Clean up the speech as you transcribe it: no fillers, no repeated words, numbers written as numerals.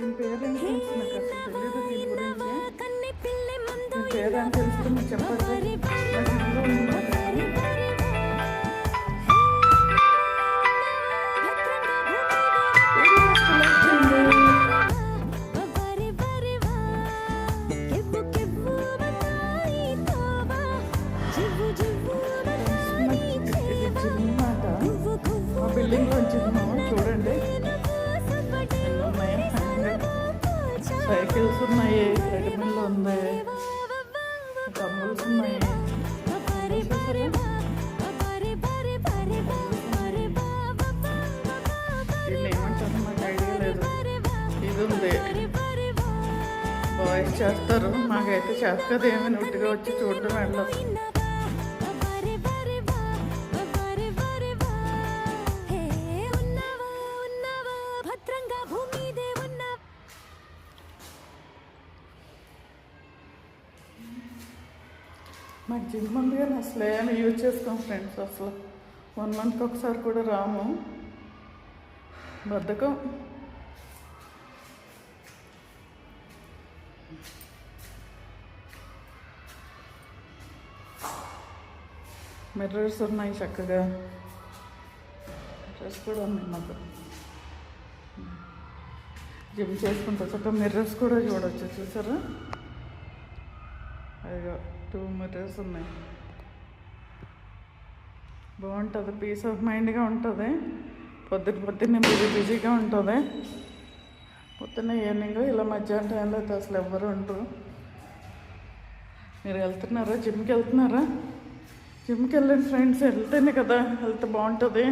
దీని పేరేంటి ఫ్రెండ్స్, నాకు అసలు తెలియదు దీని గురించి. దీని పేరేంటి తెలుసుకుని మీరు చెప్పండి. నా ఛానల్లో ఉందా? బిల్డింగ్ కొంచెం చూడండి, సైకిల్స్ ఉన్నాయి, ట్రెడ్మిల్ ఉంది, డంబుల్స్ ఉన్నాయి. దీన్ని ఏమంటారు నాకు ఐడియా లేదు. ఇది ఉంది, బాయ్స్ చేస్తారు, మాకైతే చేస్తుంది ఏమైనా ఉట్టిగా వచ్చి చూడడం వెళ్ళదు. మాకు జిమ్ ఉంది కానీ అసలు ఏమి యూజ్ చేసుకోం ఫ్రెండ్స్. అసలు 1 మంత్కి ఒకసారి కూడా రాము, బద్ధకం. మిర్రర్స్ ఉన్నాయి చక్కగా, మిర్రర్స్ కూడా ఉన్నాయి మాకు. జిమ్ చేసుకుంటా చక్కగా మిర్రర్స్ కూడా చూడవచ్చు. చూసారా, అయ్యో 2 మిర్రర్స్ ఉన్నాయి. బాగుంటుంది, పీస్ ఆఫ్ మైండ్గా ఉంటుంది. పొద్దున్నే బిజీగా ఉంటుంది. పొద్దున్న ఈవినింగ్ ఇలా మధ్యాహ్నం టైంలో అయితే అసలు ఎవ్వరు ఉండరు. మీరు వెళ్తున్నారా, జిమ్కి వెళ్తున్నారా? జిమ్కి వెళ్ళండి ఫ్రెండ్స్, వెళ్తేనే కదా హెల్త్ బాగుంటుంది.